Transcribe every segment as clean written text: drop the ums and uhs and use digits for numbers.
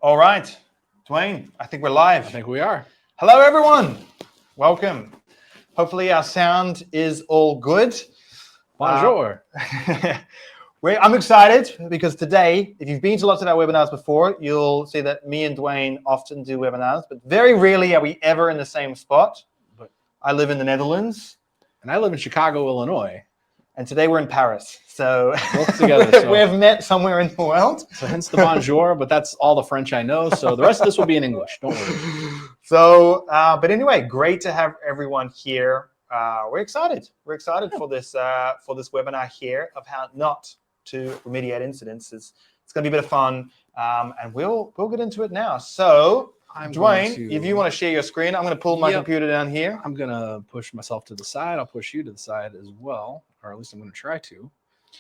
All right, Dwayne, I think we're live. I think we are. Hello, everyone. Welcome. Hopefully our sound is all good. Bonjour. I'm excited because today, if you've been to lots of our webinars before, you'll see that me and Dwayne often do webinars, but very rarely are we ever in the same spot. I live in the Netherlands. And I live in Chicago, Illinois. And today we're in Paris. So both together. We've met somewhere in the world. So hence the bonjour, but that's all the French I know. So the rest of this will be in English. Don't worry. So, but anyway, great to have everyone here. We're excited. We're excited for this webinar here of how not to remediate incidents. It's going to be a bit of fun, and we'll get into it now. So, Dwayne, if you want to share your screen, I'm going to pull my computer down here. I'm going to push myself to the side. I'll push you to the side as well, or at least I'm going to try to.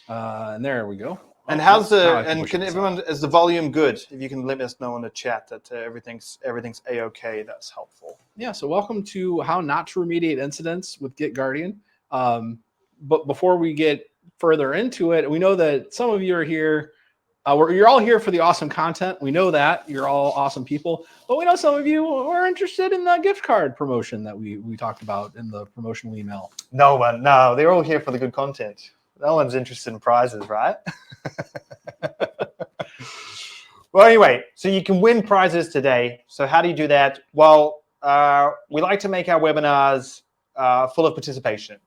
And there we go. And how's can everyone, is the volume good? If you can let us know in the chat that everything's a-okay, that's helpful. Yeah, so welcome to How Not to Remediate Incidents with GitGuardian. But before we get further into it, we know that some of you are here. You're all here for the awesome content. We know that. You're all awesome people. But we know some of you are interested in the gift card promotion that we talked about in the promotional email. No, they're all here for the good content. No one's interested in prizes, right? Well, anyway, so you can win prizes today. So how do you do that? Well, we like to make our webinars full of participation.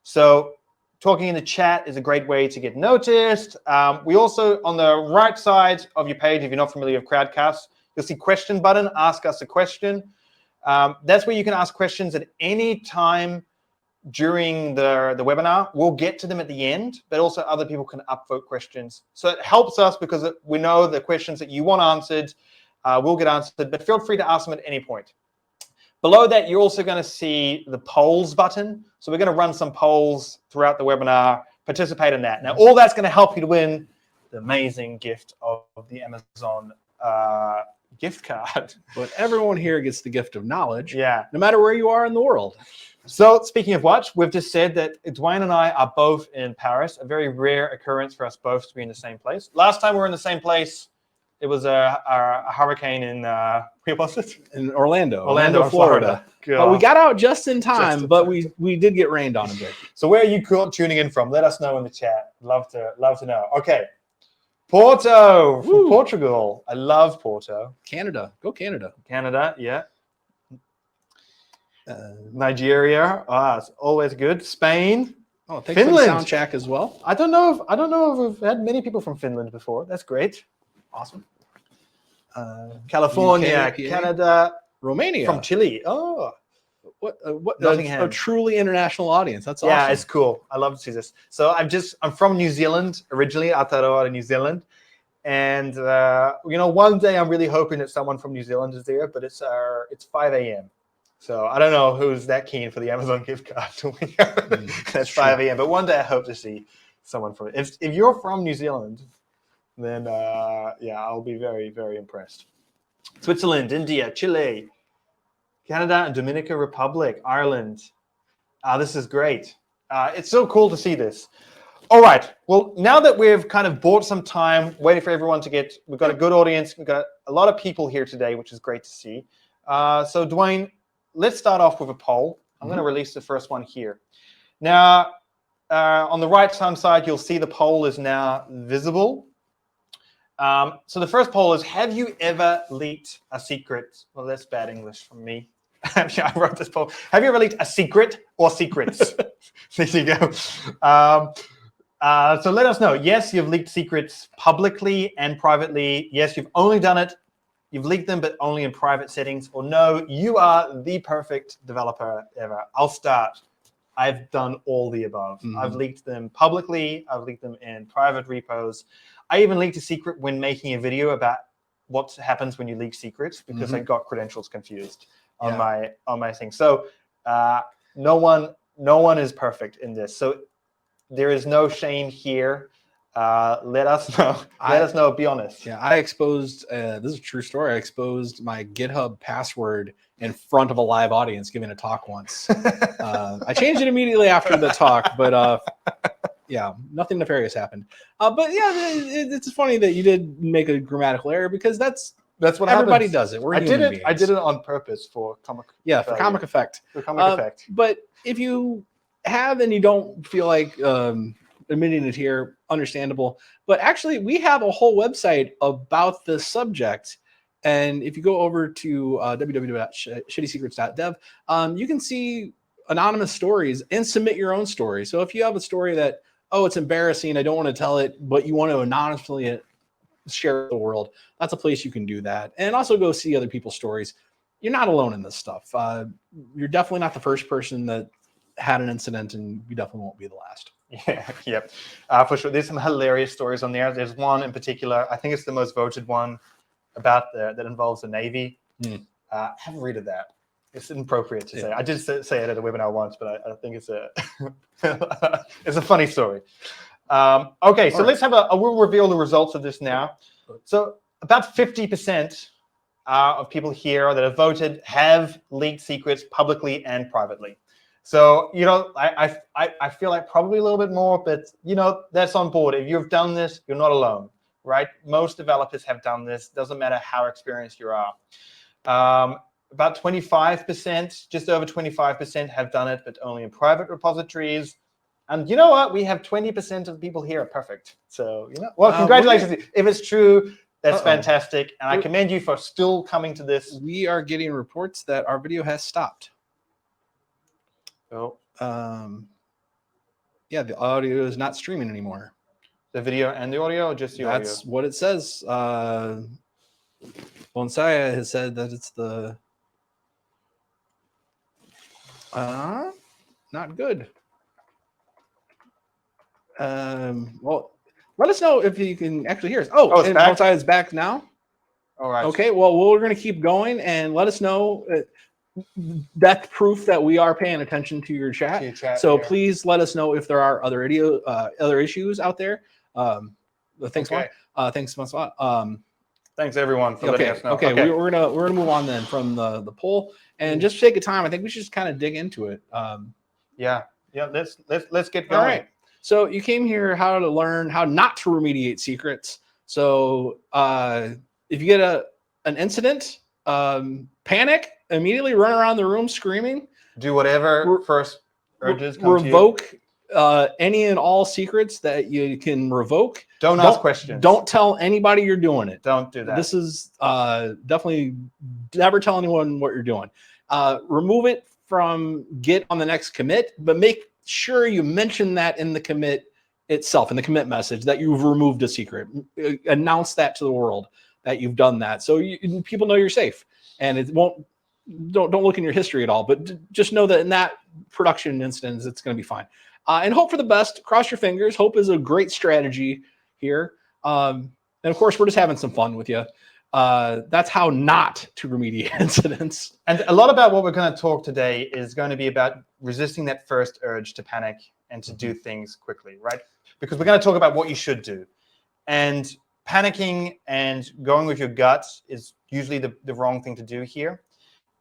So talking in the chat is a great way to get noticed. We also, on the right side of your page, if you're not familiar with Crowdcast, you'll see question button, ask us a question. That's where you can ask questions at any time during the webinar. We'll get to them at the end, but also other people can upvote questions. So it helps us because we know the questions that you want answered will get answered, but feel free to ask them at any point. Below that, you're also going to see the polls button. So we're going to run some polls throughout the webinar. Participate in that. Now, all that's going to help you to win the amazing gift of the Amazon gift card. But everyone here gets the gift of knowledge. Yeah. No matter where you are in the world. So speaking of which, we've just said that Dwayne and I are both in Paris, a very rare occurrence for us both to be in the same place. Last time we were in the same place, it was a hurricane in, where was it? In Orlando, Florida. But we got out just in time, but we did get rained on a bit. So where are you tuning in from? Let us know in the chat. Love to know. Okay. Porto from Portugal. I love Porto. Canada. Go Canada. Canada, yeah. Nigeria, it's always good. Spain, Finland, sound check as well. I don't know if we've had many people from Finland before. That's great, awesome. California, UK, Canada, Romania, from Chile. Oh, what a truly international audience. That's awesome. Yeah, it's cool. I love to see this. So I'm from New Zealand originally, Aotearoa, New Zealand, and one day I'm really hoping that someone from New Zealand is there, but it's 5 a.m. So I don't know who's that keen for the Amazon gift card. That's 5 a.m. But one day I hope to see someone from it. If you're from New Zealand, then I'll be very, very impressed. Switzerland, India, Chile, Canada, and Dominican Republic, Ireland. This is great. It's so cool to see this. All right. Well, now that we've kind of bought some time waiting for everyone to we've got a good audience. We've got a lot of people here today, which is great to see. So Dwayne, let's start off with a poll. I'm going to release the first one here. Now, on the right-hand side, you'll see the poll is now visible. So the first poll is, have you ever leaked a secret? Well, that's bad English from me. I wrote this poll. Have you ever leaked a secret or secrets? There you go. So let us know. Yes, you've leaked secrets publicly and privately. Yes, you've only done it. You've leaked them, but only in private settings. Or no, you are the perfect developer ever. I'll start. I've done all the above. I've leaked them publicly. I've leaked them in private repos. I even leaked a secret when making a video about what happens when you leak secrets because I got credentials confused on my thing. So no one is perfect in this. So there is no shame here. Let us know. Let us know. Be honest. Yeah, I exposed, this is a true story. I exposed my GitHub password in front of a live audience giving a talk once. I changed it immediately after the talk, but yeah, nothing nefarious happened. But yeah, it's funny that you did make a grammatical error because that's That's what Everybody happens. does it. We're I did human it. beings. I did it on purpose for comic. Yeah, for comic effect. For comic effect. But if you have and you don't feel like admitting it here, understandable. But actually, we have a whole website about this subject. And if you go over to www.shittysecrets.dev, you can see anonymous stories and submit your own story. So if you have a story that, oh, it's embarrassing, I don't want to tell it, but you want to anonymously share with the world, that's a place you can do that. And also go see other people's stories. You're not alone in this stuff. You're definitely not the first person that had an incident, and you definitely won't be the last. Yeah, yep, for sure. There's some hilarious stories on there. There's one in particular, I think it's the most voted one, about that involves the Navy. Have a read of that. It's inappropriate to say. I did say it at a webinar once, but I think it's a it's a funny story. Okay, so let's have we'll reveal the results of this now. So about 50% of people here that have voted have leaked secrets publicly and privately. So, you know, I feel like probably a little bit more, but, you know, that's on board. If you've done this, you're not alone, right? Most developers have done this. Doesn't matter how experienced you are. About 25%, just over 25% have done it, but only in private repositories. And you know what? We have 20% of the people here are perfect. So, you know, well, congratulations. If it's true, that's fantastic. And I commend you for still coming to this. We are getting reports that our video has stopped. Oh. Yeah, the audio is not streaming anymore. The video and the audio, or just the audio? That's what it says. Bonsai has said that it's the not good. Well, let us know if you can actually hear us. Oh, and Bonsai is back now. All right. Okay, well, we're going to keep going, and let us know. That's proof that we are paying attention to your chat. So please let us know if there are other issues out there. Thanks a lot. Thanks a lot. Thanks everyone for letting us know. Okay, we're gonna move on then from the poll, and just for sake of time, I think we should just kind of dig into it. Yeah. Let's get going. All right. So you came here how to learn how not to remediate secrets. So if you get an incident, panic, immediately run around the room screaming. Do whatever first urges come revoke to you. Any and all secrets that you can revoke. Don't ask questions. Don't tell anybody you're doing it. Don't do that. This is definitely never tell anyone what you're doing. Remove it from Git on the next commit, but make sure you mention that in the commit itself, in the commit message, that you've removed a secret. Announce that to the world that you've done that, so people know you're safe, and it won't. Don't look in your history at all, but just know that in that production instance, it's going to be fine. And hope for the best. Cross your fingers. Hope is a great strategy here. And of course, we're just having some fun with you. That's how not to remediate incidents. And a lot about what we're going to talk today is going to be about resisting that first urge to panic and to do things quickly, right? Because we're going to talk about what you should do. And panicking and going with your gut is usually the wrong thing to do here.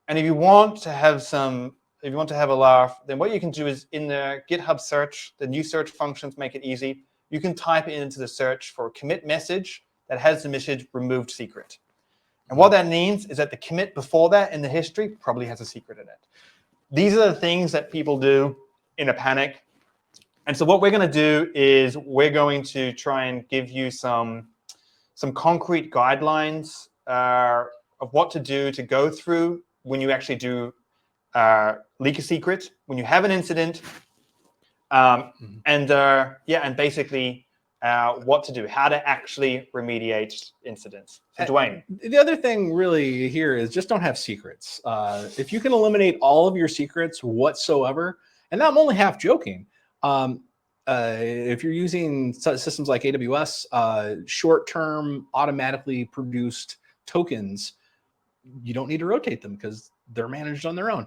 And if you want to have a laugh, then what you can do is in the GitHub search, the new search functions make it easy. You can type it into the search for a commit message that has the message removed secret. And what that means is that the commit before that in the history probably has a secret in it. These are the things that people do in a panic. And so what we're going to do is we're going to try and give you some concrete guidelines of what to do to go through when you actually do leak a secret, when you have an incident, and basically what to do, how to actually remediate incidents. So Dwayne. The other thing really here is just don't have secrets. If you can eliminate all of your secrets whatsoever, and I'm only half joking, if you're using systems like AWS, short-term automatically produced tokens, you don't need to rotate them because they're managed on their own.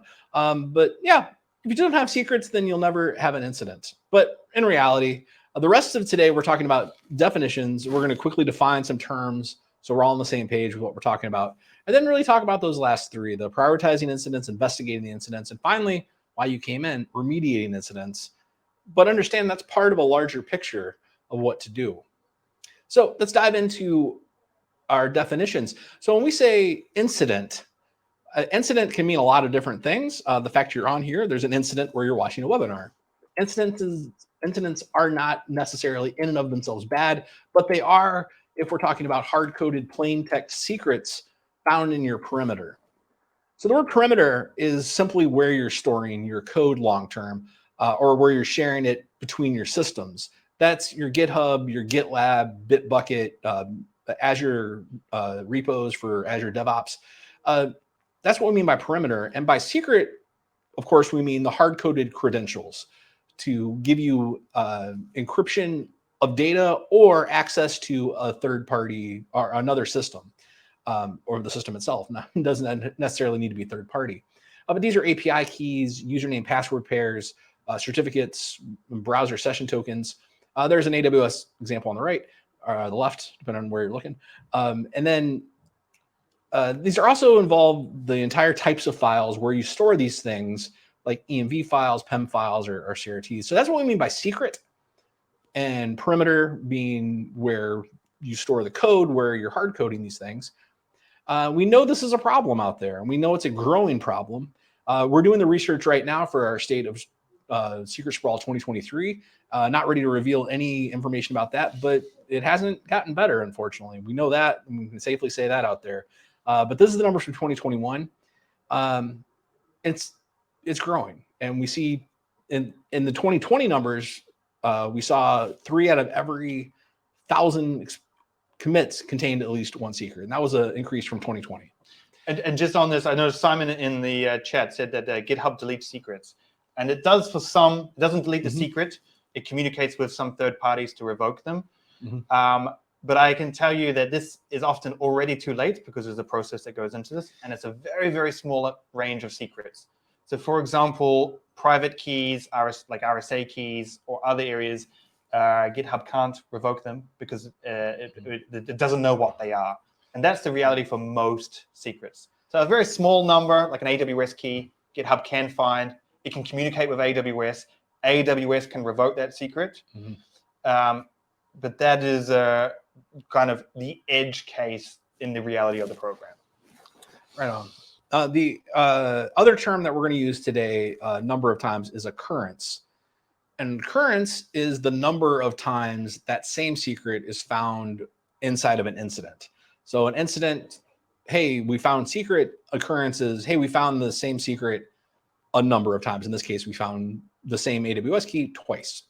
But yeah, if you don't have secrets, then you'll never have an incident. But in reality, the rest of today, we're talking about definitions. We're going to quickly define some terms so we're all on the same page with what we're talking about. And then really talk about those last three, the prioritizing incidents, investigating the incidents, and finally, why you came in, remediating incidents. But understand that's part of a larger picture of what to do. So let's dive into our definitions. So when we say incident, incident can mean a lot of different things. The fact you're on here, there's an incident where you're watching a webinar. Incidents are not necessarily in and of themselves bad, but they are if we're talking about hard-coded plain text secrets found in your perimeter. So the word perimeter is simply where you're storing your code long-term, or where you're sharing it between your systems. That's your GitHub, your GitLab, Bitbucket, Azure repos for Azure DevOps. That's what we mean by perimeter. And by secret, of course, we mean the hard-coded credentials to give you encryption of data or access to a third party or another system, or the system itself. Now, it doesn't necessarily need to be third party. But these are API keys, username, password pairs, certificates, browser session tokens. There's an AWS example on the right, or the left, depending on where you're looking. And then these are also involved the entire types of files where you store these things, like ENV files, PEM files, or CRTs. So that's what we mean by secret. And perimeter being where you store the code, where you're hard coding these things. We know this is a problem out there, and we know it's a growing problem. We're doing the research right now for our State of Secret Sprawl 2023. Not ready to reveal any information about that, but it hasn't gotten better, unfortunately. We know that, and we can safely say that out there. But this is the numbers from 2021. It's growing, and we see in the 2020 numbers, we saw 3 out of every 1,000 commits contained at least one secret, and that was an increase from 2020. And just on this, I know Simon in the chat said that GitHub deletes secrets, and it does for some. It doesn't delete the secret. It communicates with some third parties to revoke them. But I can tell you that this is often already too late because there's a process that goes into this, and it's a very, very small range of secrets. So, for example, private keys, like RSA keys or other areas, GitHub can't revoke them because it doesn't know what they are. And that's the reality for most secrets. So a very small number, like an AWS key, GitHub can find. It can communicate with AWS. AWS can revoke that secret. But that is kind of the edge case in the reality of the program. Right on. The other term that we're going to use today a number of times is occurrence. And occurrence is the number of times that same secret is found inside of an incident. So an incident, hey, we found secret. Occurrences, hey, we found the same secret a number of times. In this case, we found the same AWS key twice.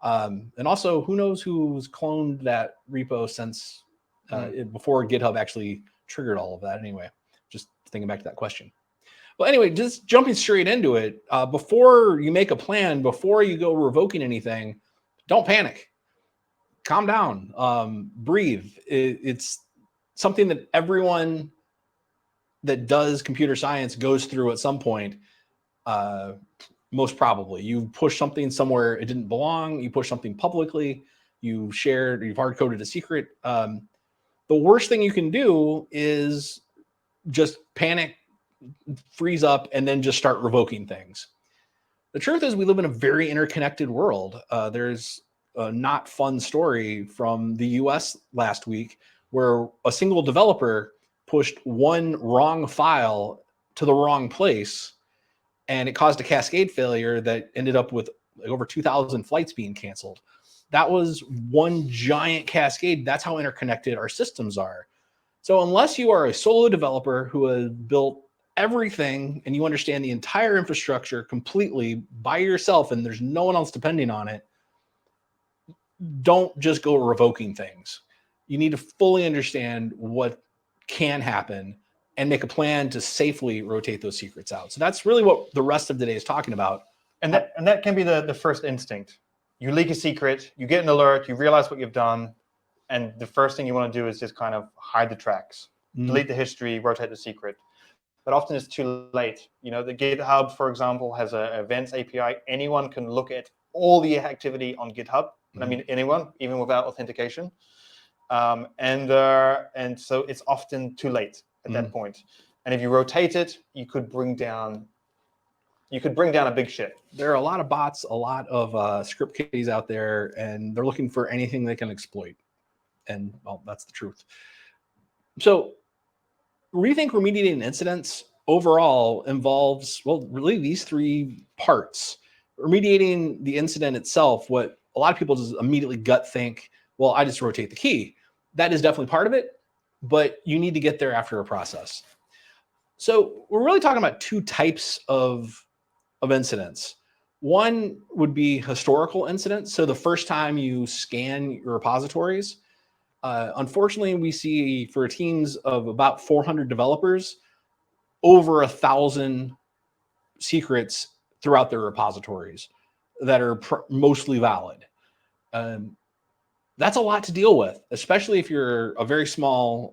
And also, who knows who's cloned that repo since before GitHub actually triggered all of that anyway. Just thinking back to that question. Well, anyway, just jumping straight into it, before you make a plan, before you go revoking anything, don't panic. Calm down. Breathe. It's something that everyone that does computer science goes through at some point. Most probably, you push something somewhere it didn't belong. You push something publicly. You've hard-coded a secret. The worst thing you can do is just panic, freeze up, and then just start revoking things. The truth is we live in a very interconnected world. There's a not fun story from the US last week where a single developer pushed one wrong file to the wrong place, and it caused a cascade failure that ended up with over 2,000 flights being canceled. That was one giant cascade. That's how interconnected our systems are. So unless you are a solo developer who has built everything and you understand the entire infrastructure completely by yourself and there's no one else depending on it, don't just go revoking things. You need to fully understand what can happen and make a plan to safely rotate those secrets out. So that's really what the rest of the day is talking about. And that can be the first instinct. You leak a secret, you get an alert, you realize what you've done, and the first thing you want to do is just kind of hide the tracks, delete the history, rotate the secret. But often it's too late. You know, the GitHub, for example, has an events API. Anyone can look at all the activity on GitHub. I mean, anyone, even without authentication. And so it's often too late at that point. And if you rotate it, you could bring down a big ship. There are a lot of bots, a lot of script kiddies out there, and they're looking for anything they can exploit. And well, that's the truth. So rethink remediating incidents overall involves, well, really these three parts. Remediating the incident itself, what a lot of people just immediately gut think, well, I just rotate the key. That is definitely part of it, but you need to get there after a process. So we're really talking about two types of incidents. One would be historical incidents. So the first time you scan your repositories, unfortunately, we see for teams of about 400 developers, over 1,000 secrets throughout their repositories that are mostly valid. That's a lot to deal with, especially if you're a very small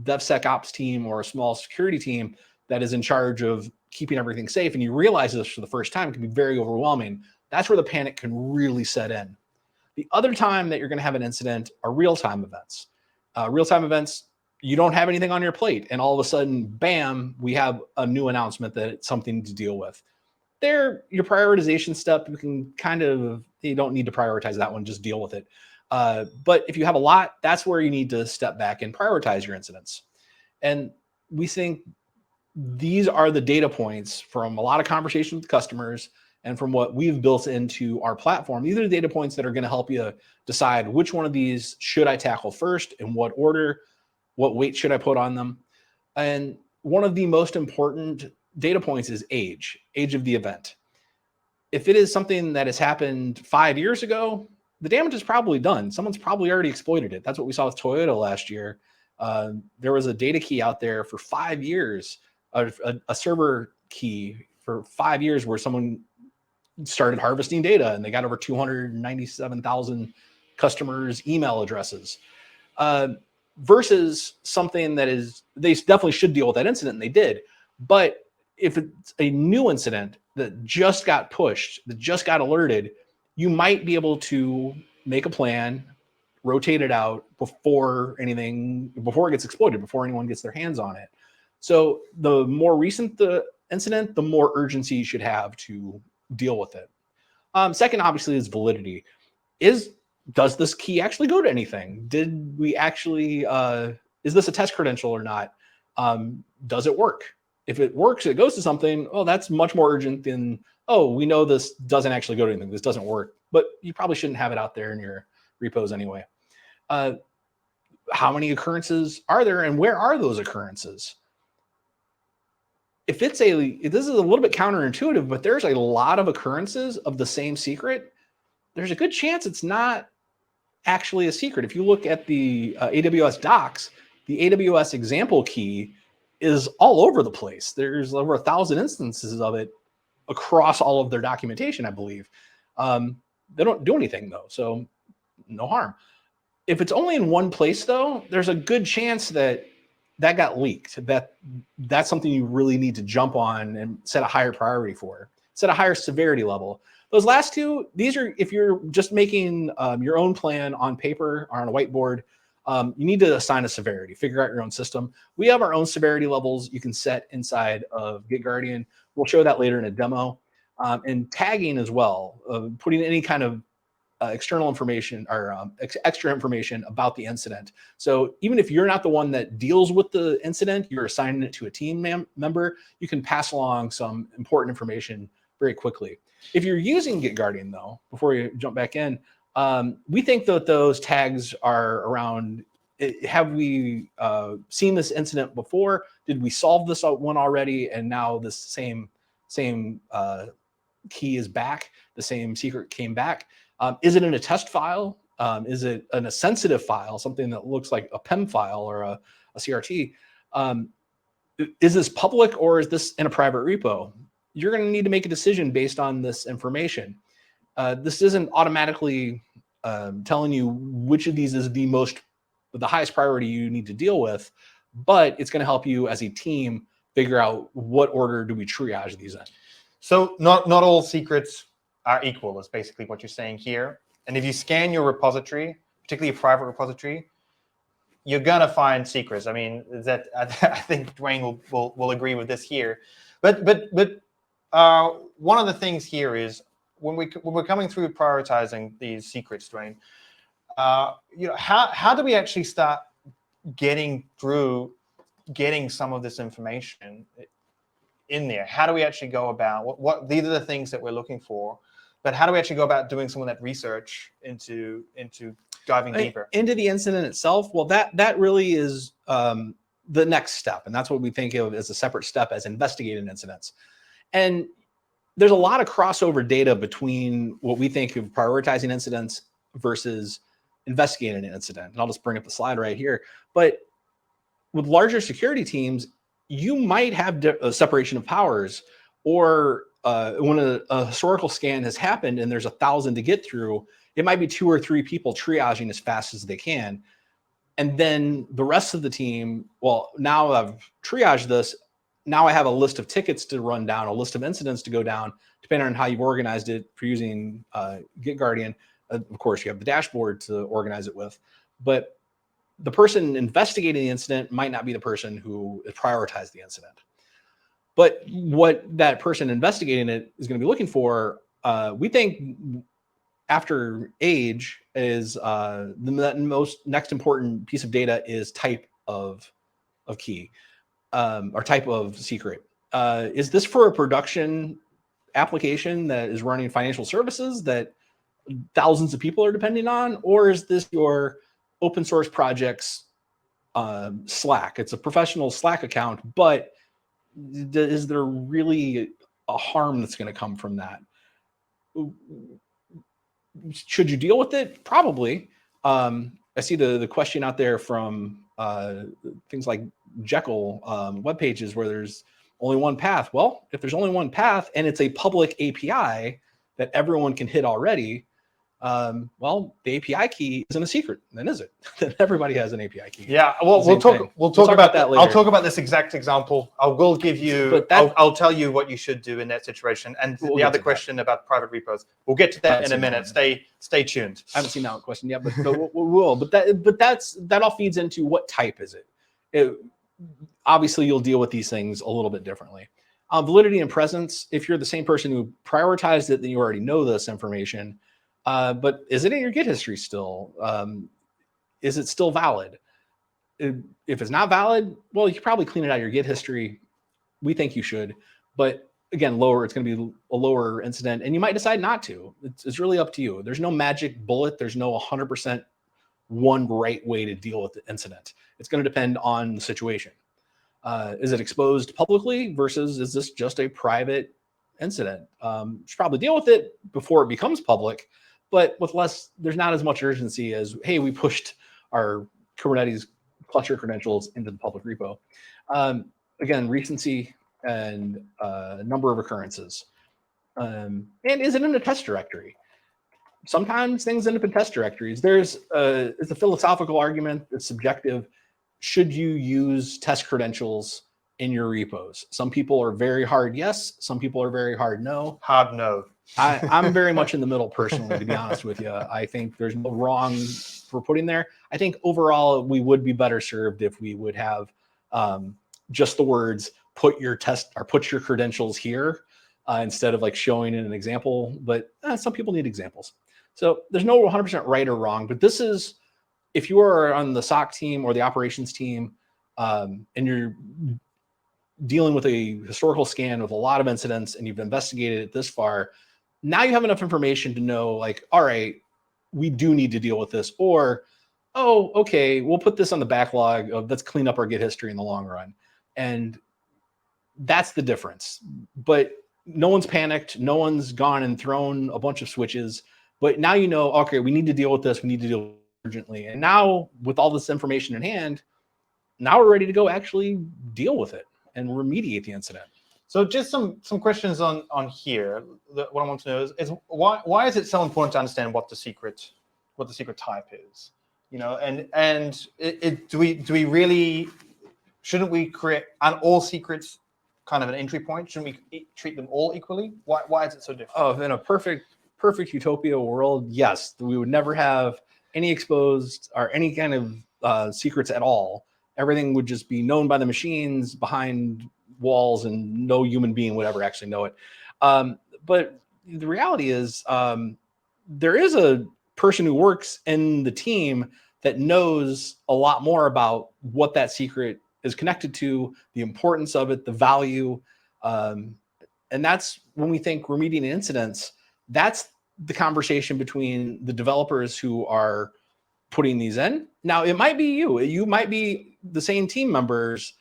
DevSecOps team or a small security team that is in charge of keeping everything safe, and you realize this for the first time. It can be very overwhelming. That's where the panic can really set in. The other time that you're going to have an incident are real-time events. Real-time events, you don't have anything on your plate, and all of a sudden, bam, we have a new announcement that it's something to deal with. There, your prioritization step, you can you don't need to prioritize that one, just deal with it. But if you have a lot, that's where you need to step back and prioritize your incidents. And we think these are the data points from a lot of conversations with customers and from what we've built into our platform. These are the data points that are going to help you decide which one of these should I tackle first, in what order, what weight should I put on them. And one of the most important data points is age of the event. If it is something that has happened 5 years ago, the damage is probably done. Someone's probably already exploited it. That's what we saw with Toyota last year. There was a data key out there for 5 years, a server key for 5 years where someone started harvesting data and they got over 297,000 customers' email addresses. Versus something that is, they definitely should deal with that incident, and they did. But if it's a new incident that just got pushed, that just got alerted, you might be able to make a plan, rotate it out before it gets exploited, before anyone gets their hands on it. So the more recent the incident, the more urgency you should have to deal with it. Second, obviously, is validity. Does this key actually go to anything? Did we actually, is this a test credential or not? Does it work? If it works, it goes to something, oh, that's much more urgent than, oh, we know this doesn't actually go to anything. This doesn't work, but you probably shouldn't have it out there in your repos anyway. How many occurrences are there, and where are those occurrences? This is a little bit counterintuitive, but there's a lot of occurrences of the same secret. There's a good chance it's not actually a secret. If you look at the AWS docs, the AWS example key is all over the place. There's over 1,000 instances of it across all of their documentation, I believe. They don't do anything though, so no harm. If it's only in one place though, there's a good chance that got leaked. That's something you really need to jump on and set a higher priority for, set a higher severity level. Those last two, these are, if you're just making your own plan on paper or on a whiteboard, you need to assign a severity, figure out your own system. We have our own severity levels you can set inside of GitGuardian. We'll show that later in a demo. And tagging as well, putting any kind of external information or extra information about the incident. So even if you're not the one that deals with the incident, you're assigning it to a team member, you can pass along some important information very quickly. If you're using GitGuardian though, before you jump back in, we think that those tags are around, have we seen this incident before? Did we solve this one already? And now this same key is back, the same secret came back. Is it in a test file? Is it in a sensitive file, something that looks like a PEM file or a CRT? Is this public or is this in a private repo? You're going to need to make a decision based on this information. This isn't automatically telling you which of these is the highest priority you need to deal with, but it's going to help you as a team figure out what order do we triage these in. So not all secrets are equal, is basically what you're saying here. And if you scan your repository, particularly a private repository, you're gonna find secrets. I mean, that I think Dwayne will agree with this here. But one of the things here is when we're coming through prioritizing these secrets, Dwayne, how do we actually start getting some of this information in there? How do we actually go about what these are the things that we're looking for, but how do we actually go about doing some of that research into diving deeper into the incident itself? Well, that really is the next step, and that's what we think of as a separate step as investigating incidents. And there's a lot of crossover data between what we think of prioritizing incidents versus investigating an incident. And I'll just bring up the slide right here. But with larger security teams, you might have a separation of powers, or when a historical scan has happened and there's 1,000 to get through, it might be 2 or 3 people triaging as fast as they can. And then the rest of the team, well, now I've triaged this. Now I have a list of tickets to run down, a list of incidents to go down, depending on how you've organized it for using GitGuardian. Of course, you have the dashboard to organize it with. But the person investigating the incident might not be the person who prioritized the incident. But what that person investigating it is going to be looking for, we think after age is the most next important piece of data is type of key. Or type of secret. Is this for a production application that is running financial services that thousands of people are depending on? Or is this your open source project's Slack? It's a professional Slack account, but is there really a harm that's going to come from that? Should you deal with it? Probably. I see the question out there from things like Jekyll web pages where there's only one path. Well, if there's only one path and it's a public API that everyone can hit already, well, the API key isn't a secret, then is it? Then everybody has an API key. Yeah, well, we'll talk about that later. I'll talk about this exact example. I will give you. I'll tell you what you should do in that situation. And the other question about private repos, we'll get to that in a minute. Stay tuned. I haven't seen that question yet, but we will. But that all feeds into what type is it. Obviously, you'll deal with these things a little bit differently. Validity and presence. If you're the same person who prioritized it, then you already know this information. But is it in your Git history still? Is it still valid? If it's not valid, well, you could probably clean it out of your Git history. We think you should. But again, it's going to be a lower incident, and you might decide not to. It's really up to you. There's no magic bullet. There's no 100% one right way to deal with the incident. It's going to depend on the situation. Is it exposed publicly versus is this just a private incident? You should probably deal with it before it becomes public, but with there's not as much urgency as, hey, we pushed our Kubernetes cluster credentials into the public repo. Again, recency and number of occurrences. And is it in a test directory? Sometimes things end up in test directories. It's a philosophical argument that's subjective. Should you use test credentials in your repos? Some people are very hard yes. Some people are very hard no. Hard no. I'm very much in the middle personally, to be honest with you. I think there's no wrong for putting there. I think overall we would be better served if we would have just the words put your credentials here instead of like showing in an example. But some people need examples. So there's no 100% right or wrong. But this is, if you are on the SOC team or the operations team and you're dealing with a historical scan with a lot of incidents and you've investigated it this far, now you have enough information to know, like, all right, we do need to deal with this, or, oh, okay, we'll put this on the backlog of let's clean up our Git history in the long run. And that's the difference. But no one's panicked. No one's gone and thrown a bunch of switches. But now you know, okay, we need to deal with this. We need to deal with it urgently. And now with all this information in hand, now we're ready to go actually deal with it and remediate the incident. So just some questions on here. What I want to know is why is it so important to understand what the secret type is? You know, and do we really, shouldn't we create all secrets kind of an entry point? Shouldn't we treat them all equally? Why is it so different? Oh, in a perfect utopia world, yes, we would never have any exposed or any kind of secrets at all. Everything would just be known by the machines behind walls, and no human being would ever actually know it. But the reality is there is a person who works in the team that knows a lot more about what that secret is connected to, the importance of it, the value. And that's when we think remediating incidents, that's the conversation between the developers who are putting these in. Now, it might be you might be the same team members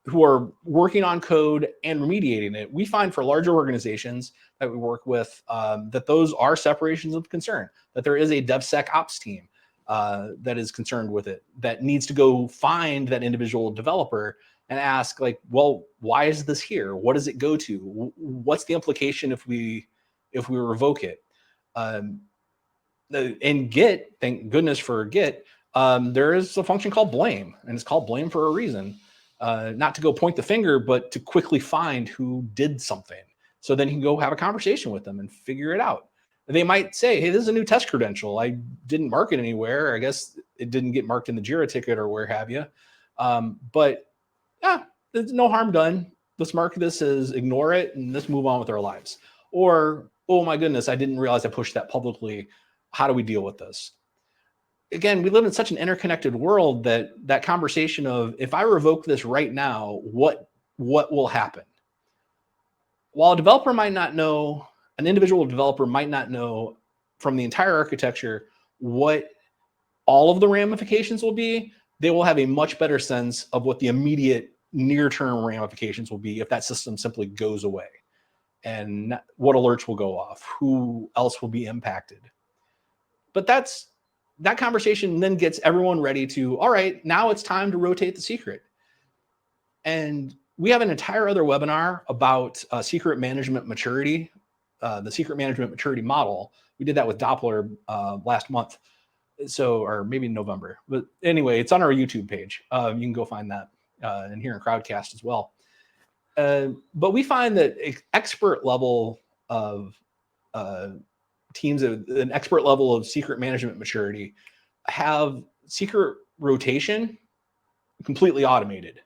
who are working on code and remediating it. We find for larger organizations that we work with that those are separations of concern, that there is a DevSecOps team that is concerned with it, that needs to go find that individual developer and ask, like, well, why is this here? What does it go to? What's the implication if we revoke it? In Git, thank goodness for Git, there is a function called blame, and it's called blame for a reason. Not to go point the finger, but to quickly find who did something. So then you can go have a conversation with them and figure it out. They might say, hey, this is a new test credential. I didn't mark it anywhere. I guess it didn't get marked in the Jira ticket or where have you. But yeah, there's no harm done. Let's mark this as ignore it and let's move on with our lives. Or, oh my goodness, I didn't realize I pushed that publicly. How do we deal with this? Again, we live in such an interconnected world that that conversation of, if I revoke this right now, what will happen? While a developer might not know, an individual developer might not know from the entire architecture what all of the ramifications will be, they will have a much better sense of what the immediate near-term ramifications will be if that system simply goes away, and what alerts will go off, who else will be impacted. But that conversation then gets everyone ready to, all right, now it's time to rotate the secret. And we have an entire other webinar about secret management maturity, the secret management maturity model. We did that with Doppler last month. So, or maybe in November. But anyway, it's on our YouTube page. You can go find that and here in Crowdcast as well. But we find that expert level of teams, an expert level of secret management maturity, have secret rotation completely automated.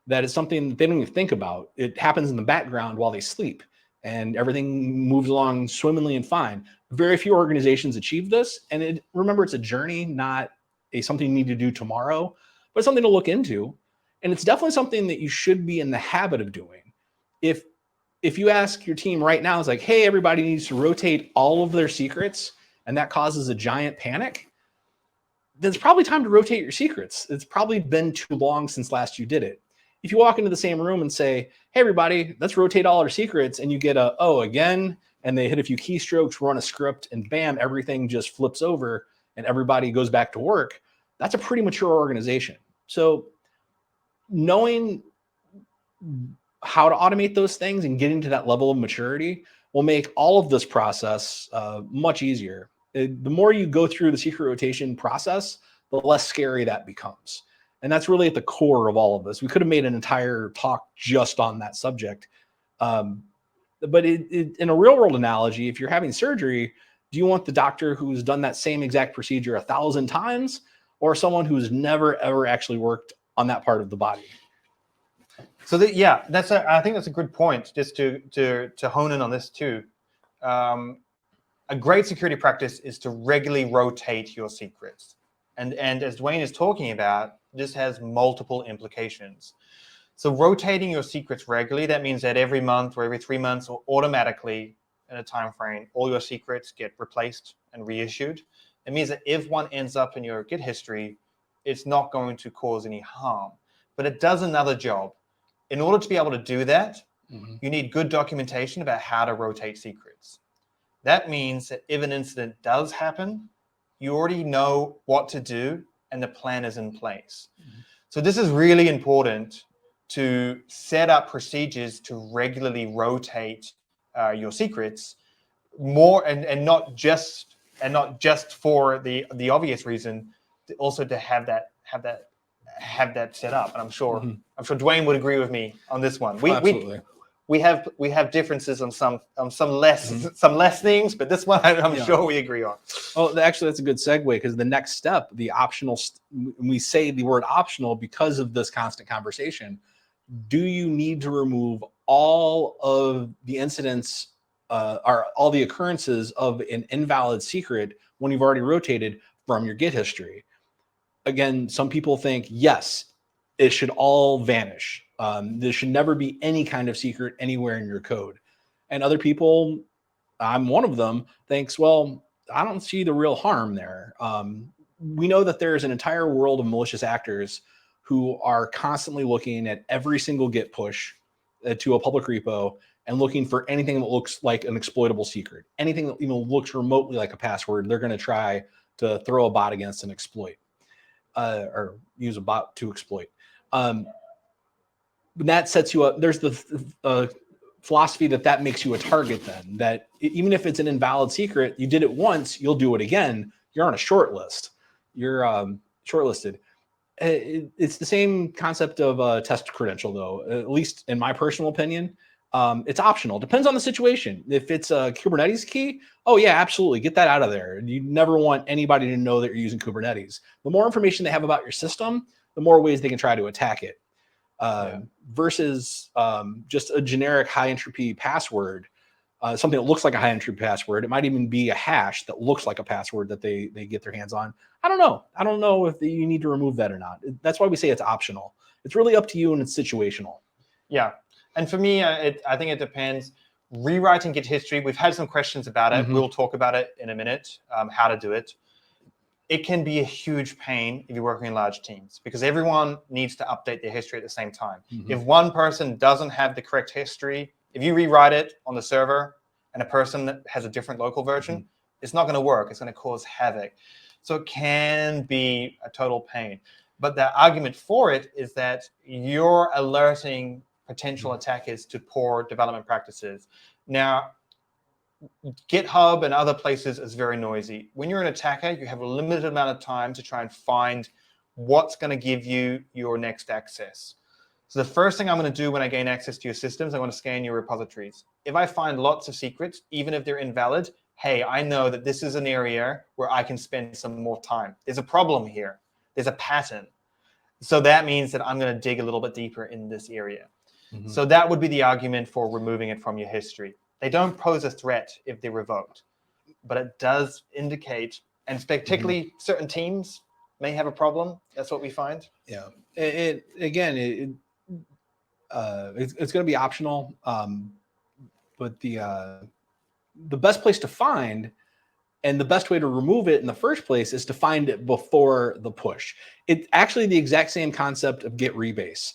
That is something that they don't even think about. It happens in the background while they sleep, and everything moves along swimmingly and fine. Very few organizations achieve this, and remember, it's a journey, not something you need to do tomorrow, but something to look into. And it's definitely something that you should be in the habit of doing. If you ask your team right now, it's like, hey, everybody needs to rotate all of their secrets, and that causes a giant panic, then it's probably time to rotate your secrets. It's probably been too long since last you did it. If you walk into the same room and say, hey, everybody, let's rotate all our secrets, and you get a, oh, again, and they hit a few keystrokes, run a script, and bam, everything just flips over and everybody goes back to work, that's a pretty mature organization. So knowing how to automate those things and getting to that level of maturity will make all of this process much easier. The more you go through the secret rotation process, the less scary that becomes. And that's really at the core of all of this. We could have made an entire talk just on that subject. But in a real world analogy, if you're having surgery, do you want the doctor who's done that same exact procedure 1,000 times, or someone who's never, ever actually worked on that part of the body? So I think that's a good point, just to hone in on this too. A great security practice is to regularly rotate your secrets. And as Dwayne is talking about, this has multiple implications. So rotating your secrets regularly, that means that every month or every 3 months, or automatically in a time frame, all your secrets get replaced and reissued. It means that if one ends up in your Git history, it's not going to cause any harm. But it does another job. In order to be able to do that, you need good documentation about how to rotate secrets. That means that if an incident does happen, you already know what to do and the plan is in place. So this is really important, to set up procedures to regularly rotate your secrets more, and not just for the obvious reason, also to have that set up. And I'm sure Dwayne would agree with me on this one. Absolutely. We have differences on some less things, but this one I'm sure we agree on. Oh, actually, that's a good segue, because the next step, the optional, we say the word optional because of this constant conversation. Do you need to remove all of the incidents or all the occurrences of an invalid secret when you've already rotated from your Git history? again, some people think, yes, it should all vanish. There should never be any kind of secret anywhere in your code. And other people, I'm one of them, thinks, well, I don't see the real harm there. We know that there's an entire world of malicious actors who are constantly looking at every single Git push to a public repo and looking for anything that looks like an exploitable secret. Anything that looks remotely like a password, they're going to try to throw a bot against and exploit, or use a bot to exploit. That sets you up. There's the philosophy that makes you a target then, that even if it's an invalid secret, you did it once, you'll do it again. You're on a short list. You're shortlisted. It's the same concept of a test credential, though, at least in my personal opinion. It's optional. Depends on the situation. If it's a Kubernetes key, oh yeah, absolutely. Get that out of there. You never want anybody to know that you're using Kubernetes. The more information they have about your system, the more ways they can try to attack it. Versus just a generic high entropy password, something that looks like a high entropy password. It might even be a hash that looks like a password that they get their hands on. I don't know. I don't know if you need to remove that or not. That's why we say it's optional. It's really up to you, and it's situational. Yeah. And for me, I think it depends. Rewriting Git history, we've had some questions about it. We'll talk about it in a minute, how to do it. It can be a huge pain if you're working in large teams, because everyone needs to update their history at the same time. If one person doesn't have the correct history, if you rewrite it on the server and a person that has a different local version, it's not going to work. It's going to cause havoc. So it can be a total pain. But the argument for it is that you're alerting potential attackers to poor development practices. Now, GitHub and other places is very noisy. When you're an attacker, you have a limited amount of time to try and find what's going to give you your next access. So the first thing I'm going to do when I gain access to your systems, I'm going to scan your repositories. If I find lots of secrets, even if they're invalid, hey, I know that this is an area where I can spend some more time. There's a problem here. There's a pattern. So that means that I'm going to dig a little bit deeper in this area. So that would be the argument for removing it from your history. They don't pose a threat if they're revoked, but it does indicate, and particularly certain teams may have a problem. That's what we find. Yeah. It's going to be optional, but the best place to find and the best way to remove it in the first place is to find it before the push. It's actually the exact same concept of Git rebase.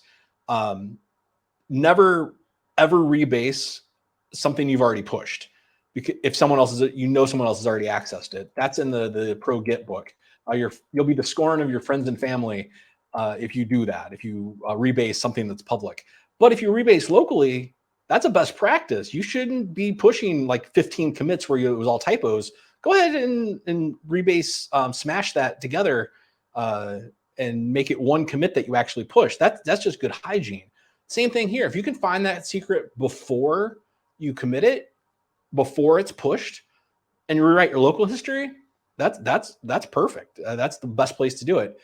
Never ever rebase something you've already pushed, because if someone else is, someone else has already accessed it. That's in the pro Git book. You'll be the scorn of your friends and family if you do that, if you rebase something that's public. But if you rebase locally, that's a best practice. You shouldn't be pushing like 15 commits where it was all typos. Go ahead and rebase, smash that together and make it one commit that you actually push. That's just good hygiene. Same thing here. If you can find that secret before you commit it, before it's pushed, and you rewrite your local history, that's perfect. That's the best place to do it.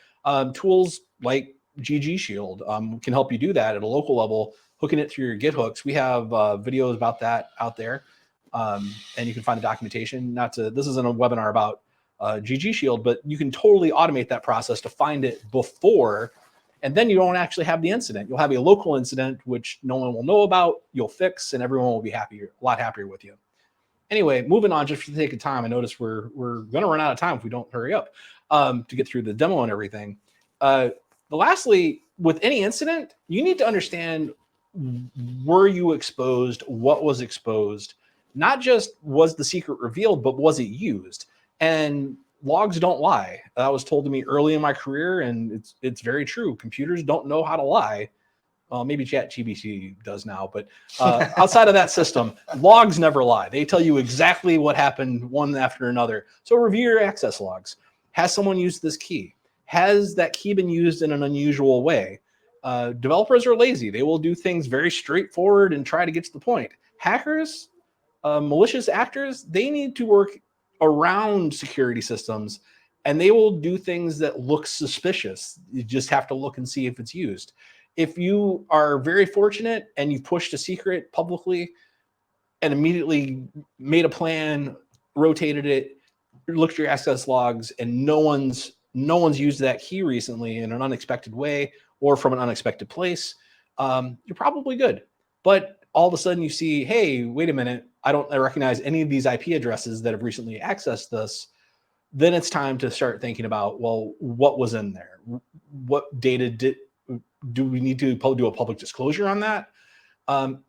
Tools like GG Shield can help you do that at a local level, hooking it through your Git hooks. We have videos about that out there, and you can find the documentation. This isn't a webinar about GG Shield, but you can totally automate that process to find it before. And then you don't actually have the incident. You'll have a local incident, which no one will know about. You'll fix, and everyone will be a lot happier with you. Anyway, moving on, just for the sake of time, I notice we're going to run out of time if we don't hurry up to get through the demo and everything. Lastly, with any incident, you need to understand, were you exposed? What was exposed? Not just was the secret revealed, but was it used? And logs don't lie. That was told to me early in my career, and it's very true. Computers don't know how to lie. Well, maybe ChatGPT does now, but outside of that system, logs never lie. They tell you exactly what happened one after another. So review your access logs. Has someone used this key? Has that key been used in an unusual way? Developers are lazy. They will do things very straightforward and try to get to the point. Hackers, malicious actors, they need to work around security systems, and they will do things that look suspicious. You just have to look and see if it's used. If you are very fortunate and you pushed a secret publicly and immediately made a plan, rotated it, looked at your access logs, and no one's no one's used that key recently in an unexpected way or from an unexpected place, you're probably good. But all of a sudden you see, hey, wait a minute, I recognize any of these IP addresses that have recently accessed this. Then it's time to start thinking about, well, what was in there? What data do we need to do a public disclosure on that?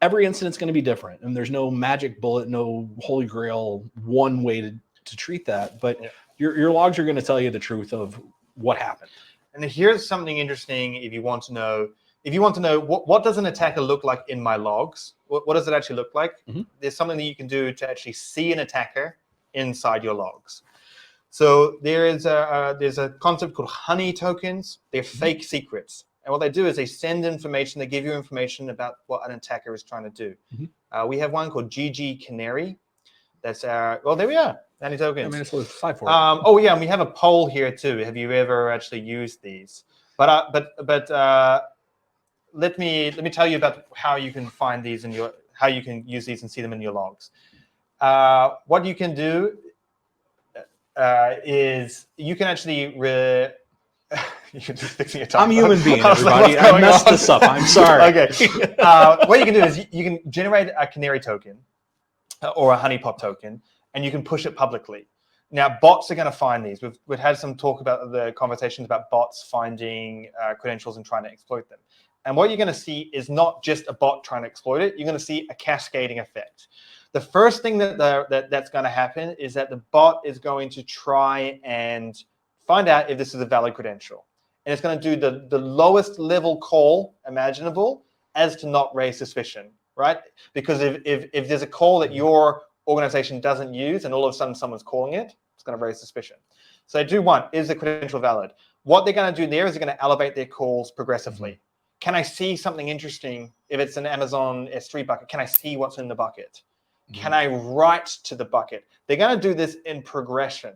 Every incident's going to be different, and there's no magic bullet, no holy grail, one way to treat that. But your logs are going to tell you the truth of what happened. And here's something interesting if you want to know. If you want to know what does an attacker look like in my logs, what does it actually look like? Mm-hmm. There's something that you can do to actually see an attacker inside your logs. So there's a concept called honey tokens. They're fake secrets. And what they do is they send information, they give you information about what an attacker is trying to do. Mm-hmm. We have one called GG Canary. That's well, there we are, honey tokens. I mean, it's what it's applied for. Oh yeah, and we have a poll here too. Have you ever actually used these? But let me tell you about how you can find these how you can use these and see them in your logs. What you can do is you can actually you're just fixing your time. I'm a human being, everybody. I messed this up. I'm sorry. Okay. What you can do is you can generate a canary token or a honeypot token, and you can push it publicly. Now, bots are going to find these. We've had some talk about the conversations about bots finding credentials and trying to exploit them. And what you're going to see is not just a bot trying to exploit it. You're going to see a cascading effect. The first thing that's going to happen is that the bot is going to try and find out if this is a valid credential. And it's going to do the lowest level call imaginable as to not raise suspicion, right? Because if there's a call that your organization doesn't use and all of a sudden someone's calling it, it's going to raise suspicion. So they do one, is the credential valid? What they're going to do there is they're going to elevate their calls progressively. Mm-hmm. Can I see something interesting? If it's an Amazon S3 bucket, can I see what's in the bucket? Mm-hmm. Can I write to the bucket? They're going to do this in progression.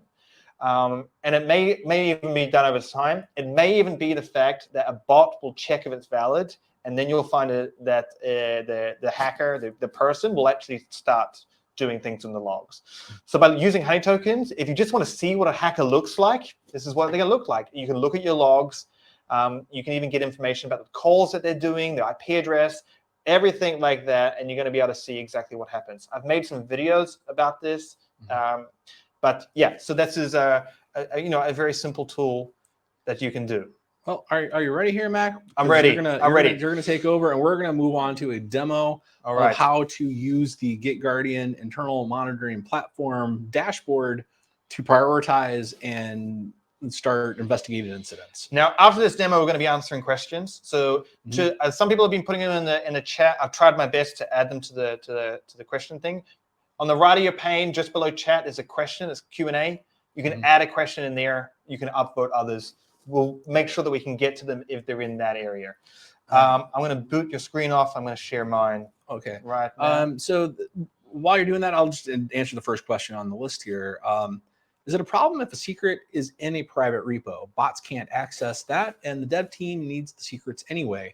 And it may even be done over time. It may even be the fact that a bot will check if it's valid, and then you'll find that the hacker, the person, will actually start doing things in the logs. So by using honey tokens, if you just want to see what a hacker looks like, this is what they're going to look like. You can look at your logs. You can even get information about the calls that they're doing, their IP address, everything like that, and you're going to be able to see exactly what happens. I've made some videos about this, but yeah. So this is a very simple tool that you can do. Well, are you ready here, Mac? I'm ready. I'm ready. You're going to take over, and we're going to move on to a demo of how to use the GitGuardian internal monitoring platform dashboard to prioritize and start investigating incidents. Now, after this demo, we're going to be answering questions. So, some people have been putting them in the chat. I've tried my best to add them to the question thing. On the right of your pane, just below chat, there's a question. It's Q&A. You can add a question in there. You can upvote others. We'll make sure that we can get to them if they're in that area. I'm going to boot your screen off. I'm going to share mine. Okay. Right now. So while you're doing that, I'll just answer the first question on the list here. Is it a problem if a secret is in a private repo? Bots can't access that, and the dev team needs the secrets anyway.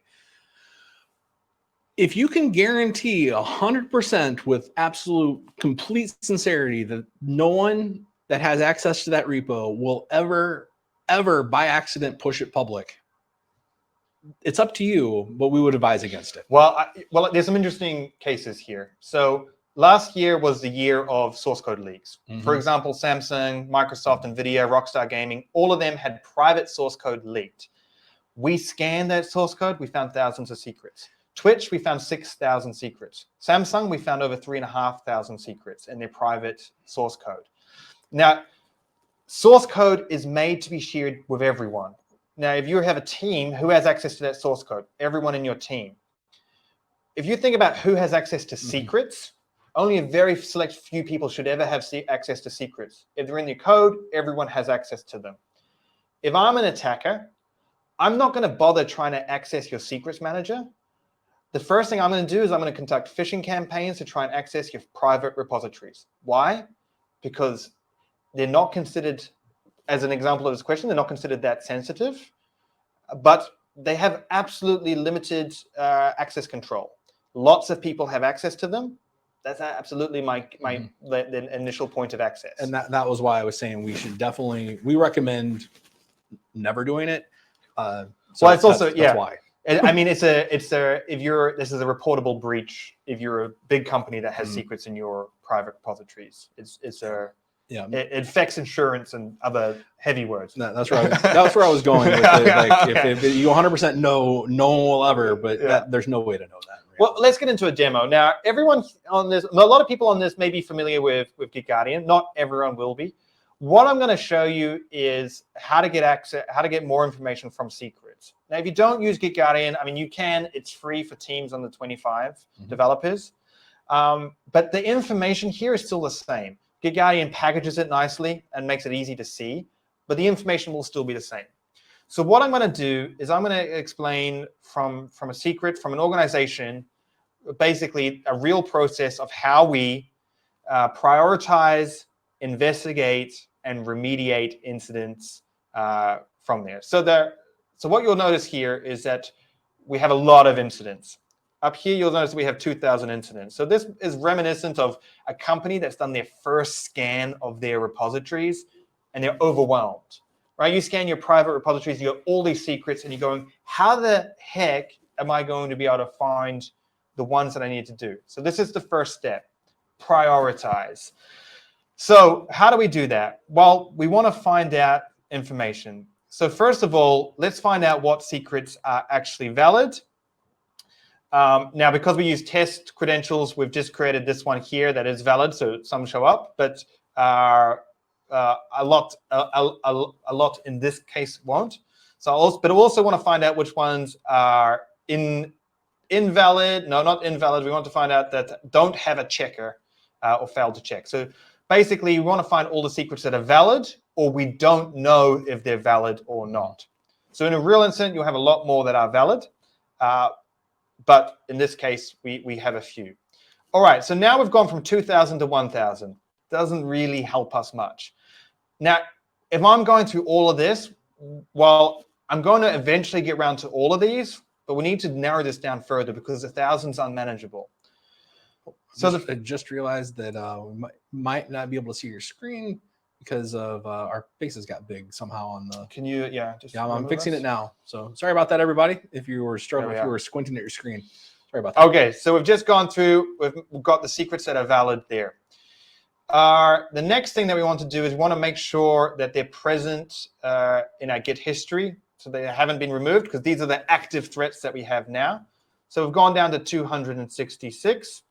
If you can guarantee 100% with absolute complete sincerity that no one that has access to that repo will ever by accident push it public, it's up to you, but we would advise against it. Well, there's some interesting cases here. So last year was the year of source code leaks. For example, Samsung, Microsoft, NVIDIA, Rockstar Gaming, all of them had private source code leaked. We scanned that source code. We found thousands of secrets. Twitch, we found 6,000 secrets. Samsung, we found over 3,500 secrets in their private source code. Now, source code is made to be shared with everyone. Now, if you have a team, who has access to that source code? Everyone in your team. If you think about who has access to secrets, only a very select few people should ever have access to secrets. If they're in your code, everyone has access to them. If I'm an attacker, I'm not going to bother trying to access your secrets manager. The first thing I'm going to do is I'm going to conduct phishing campaigns to try and access your private repositories. Why? Because they're not considered, as an example of this question, they're not considered that sensitive, but they have absolutely limited access control. Lots of people have access to them. That's absolutely the initial point of access. And that was why I was saying we recommend never doing it. Well, it's also that's why. I mean, this is a reportable breach if you're a big company that has secrets in your private repositories. It affects insurance and other heavy words. No, that's where I was going with it. Like if you 100% know, no one will ever, but there's no way to know that. Well, let's get into a demo now. Everyone on this, a lot of people on this may be familiar with GitGuardian. Not everyone will be. What I'm going to show you is how to get more information from secrets. Now, if you don't use GitGuardian, I mean, you can. It's free for teams under 25 developers. But the information here is still the same. GitGuardian packages it nicely and makes it easy to see, but the information will still be the same. So what I'm going to do is I'm going to explain from a secret, from an organization, basically a real process of how we prioritize, investigate, and remediate incidents from there. So what you'll notice here is that we have a lot of incidents. Up here, you'll notice we have 2,000 incidents. So this is reminiscent of a company that's done their first scan of their repositories, and they're overwhelmed, right? You scan your private repositories, you have all these secrets, and you're going, how the heck am I going to be able to find the ones that I need to do? So this is the first step, prioritize. So how do we do that? Well, we want to find out information. So first of all, let's find out what secrets are actually valid. Now, because we use test credentials, we've just created this one here that is valid, so some show up, but a lot in this case won't. But I also want to find out which ones are invalid. No, not invalid. We want to find out that don't have a checker or failed to check. So basically, we want to find all the secrets that are valid, or we don't know if they're valid or not. So in a real incident, you'll have a lot more that are valid. But in this case, we have a few. All right, so now we've gone from 2,000 to 1,000. Doesn't really help us much. Now, if I'm going through all of this, well, I'm going to eventually get around to all of these, but we need to narrow this down further because 1,000 is unmanageable. So I just realized that we might not be able to see your screen because of our faces got big somehow on the. Can you, I'm fixing it now. So sorry about that, everybody. If you were struggling, if you were squinting at your screen, sorry about that. Okay, so we've just gone through. We've got the secrets that are valid there. The next thing that we want to do is we want to make sure that they're present in our Git history, so they haven't been removed, because these are the active threats that we have now. So we've gone down to 266,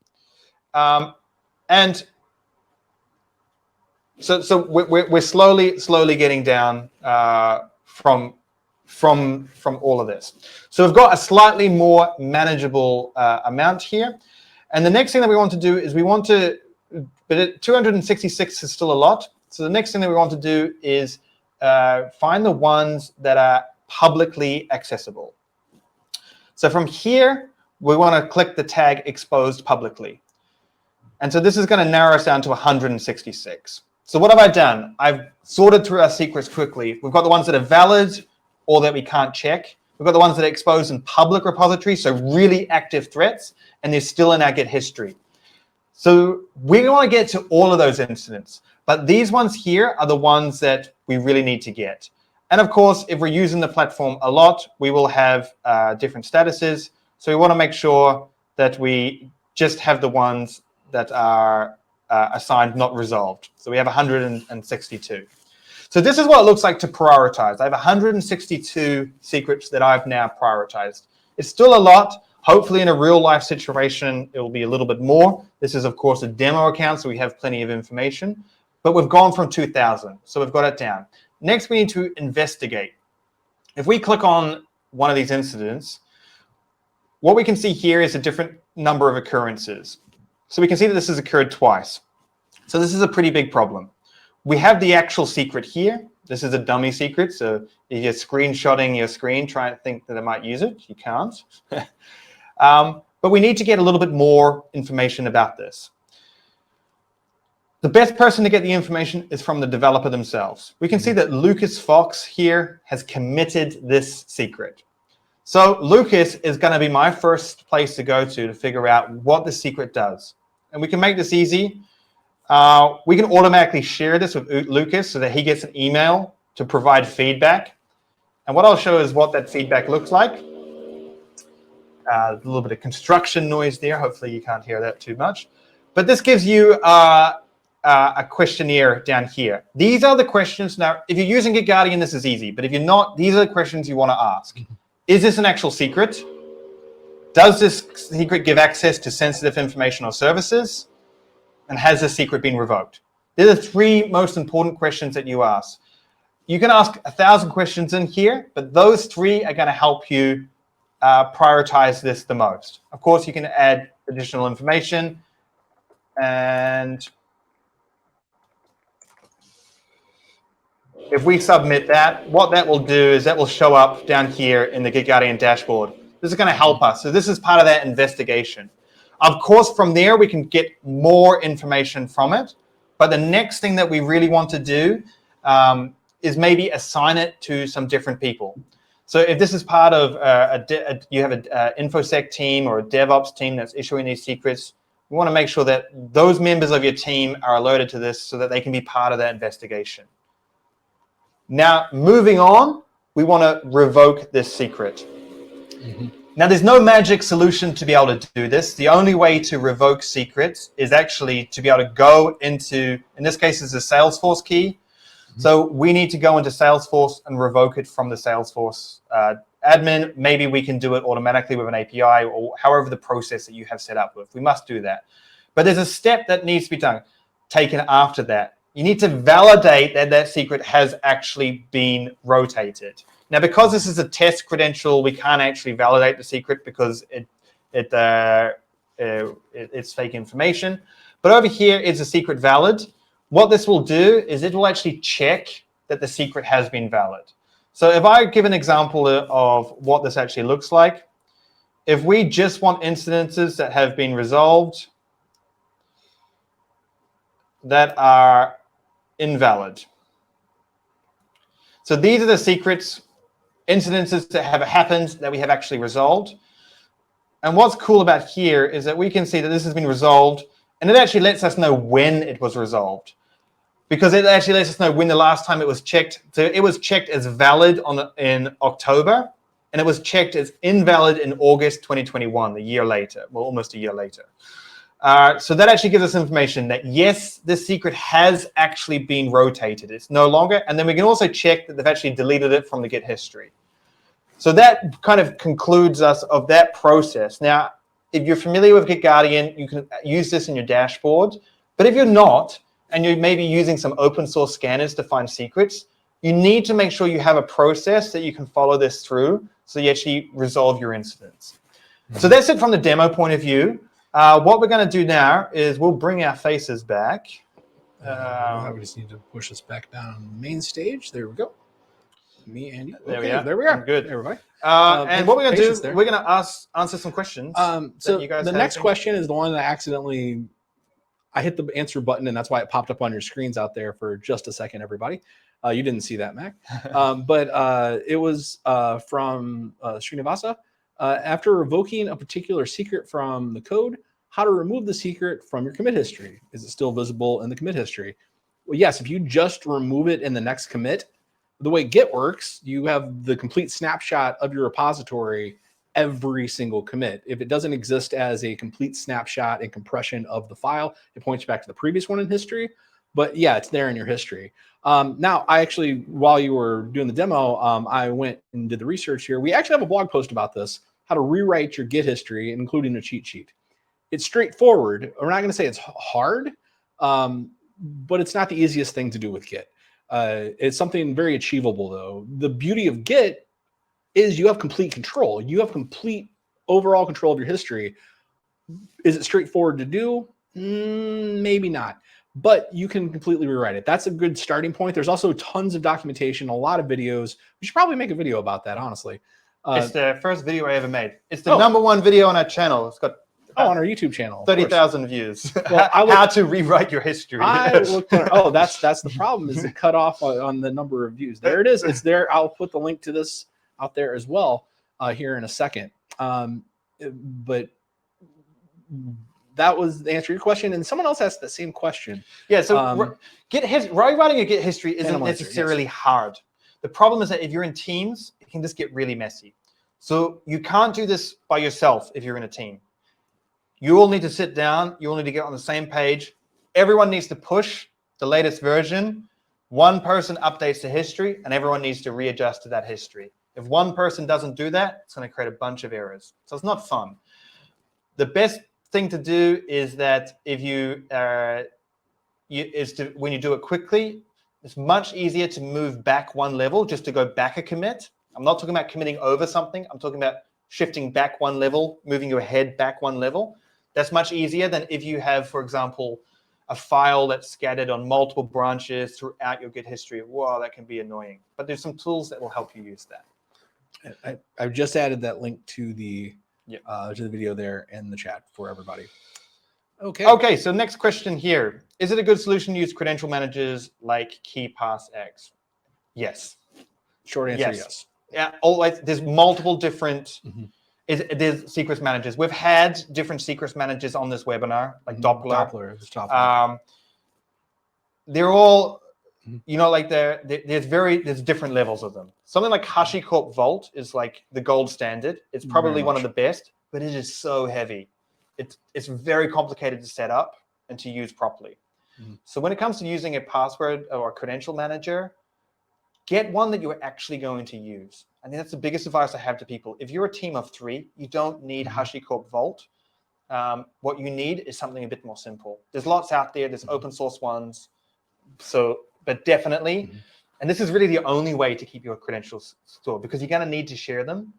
and so we're slowly getting down from all of this. So we've got a slightly more manageable amount here, and the next thing that we want to do is but 266 is still a lot. So the next thing that we want to do is find the ones that are publicly accessible. So from here, we want to click the tag exposed publicly. And so this is going to narrow us down to 166. So what have I done? I've sorted through our secrets quickly. We've got the ones that are valid or that we can't check. We've got the ones that are exposed in public repositories, so really active threats, and they're still in our Git history. So we want to get to all of those incidents, but these ones here are the ones that we really need to get. And of course, if we're using the platform a lot, we will have different statuses. So we want to make sure that we just have the ones that are assigned not resolved. So we have 162. So this is what it looks like to prioritize. I have 162 secrets that I've now prioritized. It's still a lot. Hopefully in a real life situation, it will be a little bit more. This is of course a demo account, so we have plenty of information, but we've gone from 2,000, so we've got it down. Next, we need to investigate. If we click on one of these incidents, what we can see here is a different number of occurrences. So we can see that this has occurred twice. So this is a pretty big problem. We have the actual secret here. This is a dummy secret, so if you're screenshotting your screen, trying to think that I might use it, you can't. But we need to get a little bit more information about this. The best person to get the information is from the developer themselves. We can see that Lucas Fox here has committed this secret. So Lucas is going to be my first place to go to figure out what the secret does. And we can make this easy. We can automatically share this with Lucas so that he gets an email to provide feedback. And what I'll show is what that feedback looks like. A little bit of construction noise there. Hopefully you can't hear that too much. But this gives you a questionnaire down here. These are the questions. Now, if you're using GitGuardian, this is easy. But if you're not, these are the questions you want to ask. Is this an actual secret? Does this secret give access to sensitive information or services? And has this secret been revoked? They're the three most important questions that you ask. You can ask 1,000 questions in here, but those three are going to help you prioritize this the most. Of course, you can add additional information. And if we submit that, what that will do is that will show up down here in the GitGuardian dashboard. This is going to help us. So this is part of that investigation. Of course, from there, we can get more information from it. But the next thing that we really want to do is maybe assign it to some different people. So if this is part of you have an InfoSec team or a DevOps team that's issuing these secrets, we want to make sure that those members of your team are alerted to this so that they can be part of that investigation. Now, moving on, we want to revoke this secret. Now, there's no magic solution to be able to do this. The only way to revoke secrets is actually to be able to go into, in this case, it's a Salesforce key. So we need to go into Salesforce and revoke it from the Salesforce admin. Maybe we can do it automatically with an API or however the process that you have set up with. We must do that. But there's a step that needs to be taken after that. You need to validate that that secret has actually been rotated. Now, because this is a test credential, we can't actually validate the secret because it's fake information. But over here is a secret valid. What this will do is it will actually check that the secret has been valid. So if I give an example of what this actually looks like, if we just want incidences that have been resolved that are invalid. So these are the secrets, incidences that have happened that we have actually resolved. And what's cool about here is that we can see that this has been resolved, and it actually lets us know when it was resolved, because it actually lets us know when the last time it was checked. So it was checked as valid in October, and it was checked as invalid in August 2021, a year later, well, almost a year later. So that actually gives us information that, yes, this secret has actually been rotated. It's no longer. And then we can also check that they've actually deleted it from the Git history. So that kind of concludes us of that process. Now, if you're familiar with GitGuardian, you can use this in your dashboard. But if you're not, and you're maybe using some open source scanners to find secrets, you need to make sure you have a process that you can follow this through so you actually resolve your incidents. So that's it from the demo point of view. What we're going to do now is we'll bring our faces back. We just need to push us back down on the main stage. There we go. Me and you. There we are. There we are. Good. Everybody. And what we're going to do is we're going to answer some questions. So the next question is the one that I hit the answer button, and that's why it popped up on your screens out there for just a second, everybody. You didn't see that, Mac. But it was from Srinivasa. After revoking a particular secret from the code, how to remove the secret from your commit history? Is it still visible in the commit history? Well, yes, if you just remove it in the next commit, the way Git works, you have the complete snapshot of your repository every single commit. If it doesn't exist as a complete snapshot and compression of the file, it points back to the previous one in history. But yeah, it's there in your history. Now, I actually, while you were doing the demo, I went and did the research here. We actually have a blog post about this, how to rewrite your Git history, including a cheat sheet. It's straightforward. We're not going to say it's hard, but it's not the easiest thing to do with Git. It's something very achievable, though. The beauty of Git is you have complete control. You have complete overall control of your history. Is it straightforward to do? Maybe not. But you can completely rewrite it. That's a good starting point. There's also tons of documentation, a lot of videos. We should probably make a video about that, honestly. It's the first video I ever made. It's the #1 video on our channel. It's got on our YouTube channel, 30,000 views. Well, how to rewrite your history. That's the problem, is it cut off on the number of views. There it is. It's there. I'll put the link to this out there as well here in a second. But that was the answer to your question. And someone else asked the same question. Yeah, so writing a Git history isn't necessarily hard. The problem is that if you're in teams, it can just get really messy. So you can't do this by yourself if you're in a team. You all need to sit down. You all need to get on the same page. Everyone needs to push the latest version. One person updates the history, and everyone needs to readjust to that history. If one person doesn't do that, it's going to create a bunch of errors. So it's not fun. The best thing to do is that if when you do it quickly, it's much easier to move back one level, just to go back a commit. I'm not talking about committing over something. I'm talking about shifting back one level, moving your head back one level. That's much easier than if you have, for example, a file that's scattered on multiple branches throughout your Git history. Wow, that can be annoying. But there's some tools that will help you use that. I've just added that link to the video there in the chat for everybody. Okay, so next question here. Is it a good solution to use credential managers like KeyPassX? Yes. Short answer, yes. Yeah, always. There's multiple different there's secrets managers. We've had different secrets managers on this webinar, like Doppler. They're all, like there's different levels of them. Something like HashiCorp Vault is like the gold standard. It's probably one of the best, but it is so heavy. It's very complicated to set up and to use properly. So when it comes to using a password or a credential manager, get one that you're actually going to use. I think that's the biggest advice I have to people. If you're a team of 3, you don't need HashiCorp Vault. What you need is something a bit more simple. There's lots out there. There's open source ones. But definitely, and this is really the only way to keep your credentials stored, because you're going to need to share them.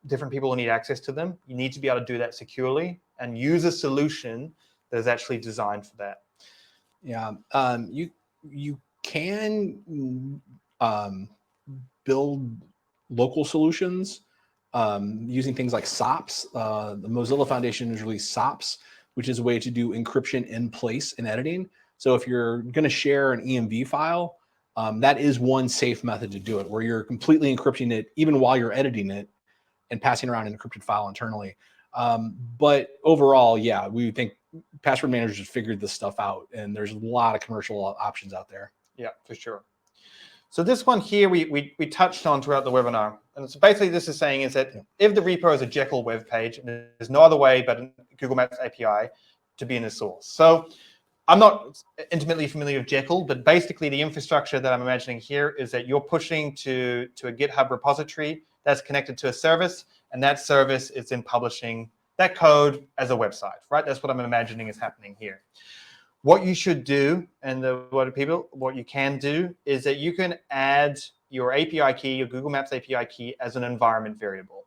Different people will need access to them. You need to be able to do that securely and use a solution that is actually designed for that. Yeah, you can build local solutions using things like SOPs. The Mozilla Foundation has released SOPs, which is a way to do encryption in place in editing. So if you're going to share an EMV file, that is one safe method to do it, where you're completely encrypting it even while you're editing it and passing around an encrypted file internally. But overall, yeah, we think password managers have figured this stuff out, and there's a lot of commercial options out there. Yeah, for sure. So this one here we touched on throughout the webinar. And so basically this is saying is that if the repo is a Jekyll web page, and there's no other way but Google Maps API to be in the source. So I'm not intimately familiar with Jekyll, but basically the infrastructure that I'm imagining here is that you're pushing to a GitHub repository that's connected to a service, and that service is then publishing that code as a website, right? That's what I'm imagining is happening here. What you should do, and what you can do, is that you can add your API key, your Google Maps API key, as an environment variable.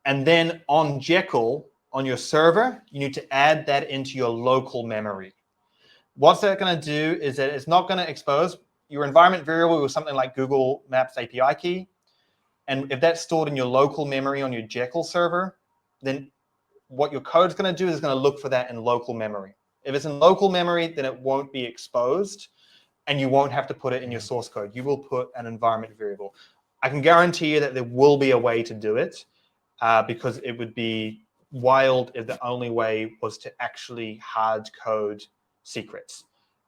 And then on Jekyll, on your server, you need to add that into your local memory. What's that going to do is that it's not going to expose your environment variable with something like Google Maps API key. And if that's stored in your local memory on your Jekyll server, then what your code is going to do is going to look for that in local memory. If it's in local memory, then it won't be exposed, and you won't have to put it in your source code. You will put an environment variable. I can guarantee you that there will be a way to do it, because it would be wild if the only way was to actually hard code secrets.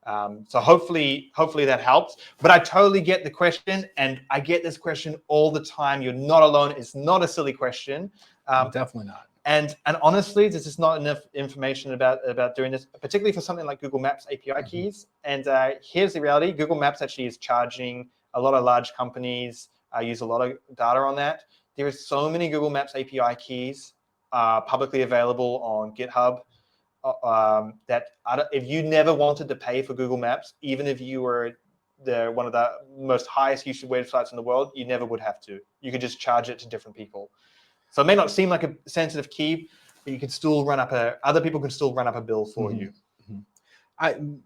So hopefully that helps. But I totally get the question, and I get this question all the time. You're not alone. It's not a silly question. Definitely not. And honestly, there's just not enough information about doing this, particularly for something like Google Maps API keys. And here's the reality. Google Maps actually is charging a lot of large companies, use a lot of data on that. There are so many Google Maps API keys publicly available on GitHub that if you never wanted to pay for Google Maps, even if you were one of the most highest used websites in the world, you never would have to. You could just charge it to different people. So it may not seem like a sensitive key, but you can still run up other people can still run up a bill for you. The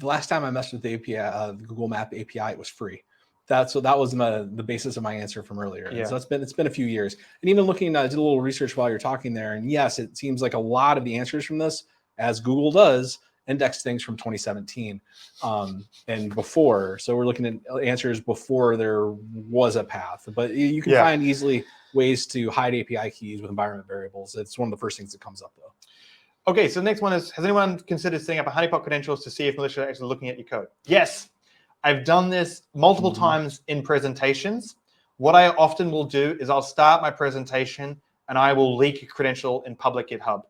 last time I messed with the API, the Google Map API, it was free. That was the basis of my answer from earlier. Yeah. So it's been a few years, and even looking, I did a little research while you're talking there, and yes, it seems like a lot of the answers from this, as Google does, index things from 2017 and before. So we're looking at answers before there was a path, but you can find easily ways to hide API keys with environment variables. It's one of the first things that comes up, though. Okay, so the next one is, has anyone considered setting up a honeypot credentials to see if militia are actually looking at your code? Yes. I've done this multiple times in presentations. What I often will do is I'll start my presentation and I will leak a credential in public GitHub.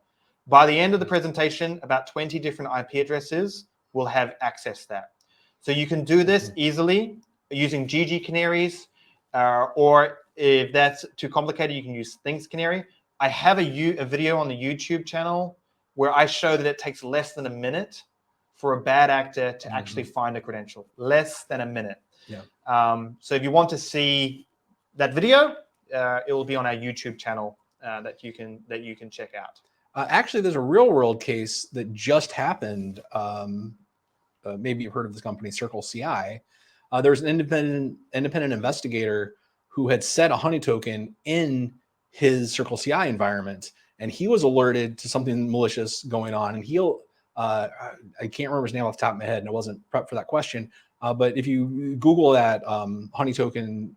By the end of the presentation, about 20 different IP addresses will have access to that. So you can do this easily using GG canaries, or if that's too complicated, you can use Things Canary. I have a video on the YouTube channel where I show that it takes less than a minute for a bad actor to actually find a credential. Less than a minute. Yeah. So if you want to see that video, it will be on our YouTube channel that you can check out. Actually, there's a real world case that just happened. Maybe you've heard of this company, Circle CI. There's an independent investigator who had set a honey token in his Circle CI environment, and he was alerted to something malicious going on. And I can't remember his name off the top of my head, and I wasn't prepped for that question. But if you Google that honey token,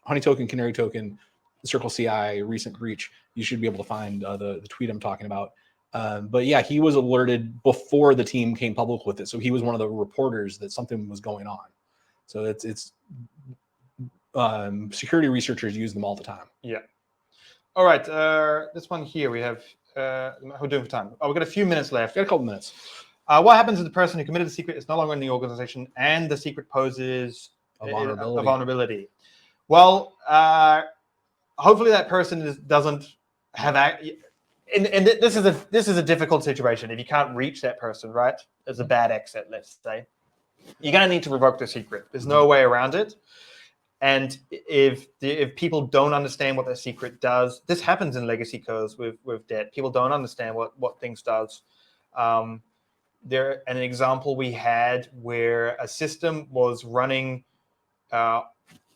canary token, Circle CI recent breach, you should be able to find the tweet I'm talking about. But yeah, he was alerted before the team came public with it. So he was one of the reporters that something was going on. So it's security researchers use them all the time. Yeah. All right. This one here, we have, how are we doing for time? Oh, we've got a few minutes left. Got a couple minutes. What happens if the person who committed the secret is no longer in the organization and the secret poses A vulnerability. a vulnerability? Well, hopefully that person doesn't have and this is a difficult situation if you can't reach that person, right? As a bad exit, let's say. You're going to need to revoke the secret. There's no way around it. And if people don't understand what their secret does, this happens in legacy codes with debt. People don't understand what things does. An example we had where a system was running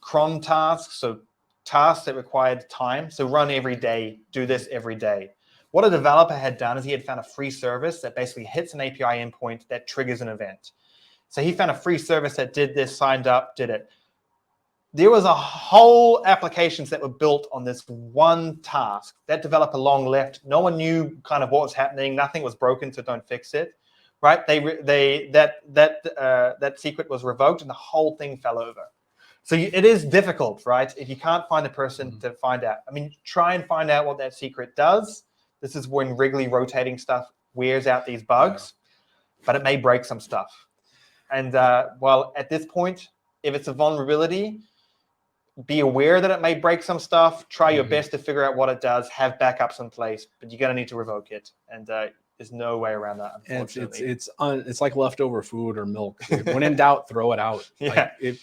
cron tasks, so tasks that required time. So run every day, do this every day. What a developer had done is he had found a free service that basically hits an API endpoint that triggers an event. So he found a free service that did this, signed up, did it. There was a whole applications that were built on this one task. That developer long left. No one knew kind of what was happening. Nothing was broken, so don't fix it, right? That secret was revoked and the whole thing fell over. So it is difficult, right? If you can't find a person to find out. I mean, try and find out what that secret does. This is when regularly rotating stuff wears out these bugs, but it may break some stuff. And well, at this point, if it's a vulnerability, be aware that it may break some stuff. Try your best to figure out what it does. Have backups in place, but you're going to need to revoke it. And there's no way around that, unfortunately. It's like leftover food or milk. When in doubt, throw it out. Yeah. Like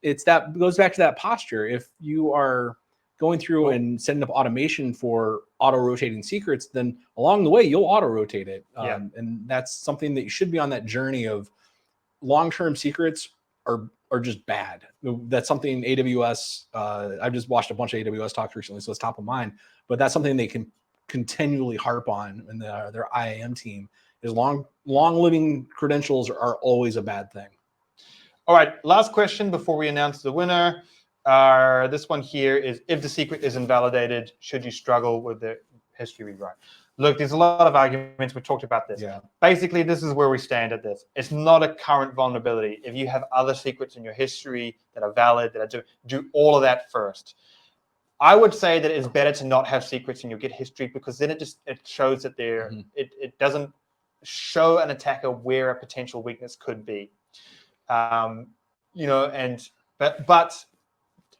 it goes back to that posture. If you are going through and setting up automation for auto-rotating secrets, then along the way, you'll auto-rotate it. And that's something that you should be on that journey of. Long-term secrets are just bad. That's something AWS, I've just watched a bunch of AWS talks recently, so it's top of mind, but that's something they can continually harp on in their IAM team is long living credentials are always a bad thing. All right, last question before we announce the winner. This one here is, if the secret is invalidated, should you struggle with the history rewrite? Look, there's a lot of arguments. We talked about this. Yeah. Basically, this is where we stand at this. It's not a current vulnerability. If you have other secrets in your history that are valid, that do all of that first. I would say that it's better to not have secrets in your Git history because then it shows that it doesn't show an attacker where a potential weakness could be. But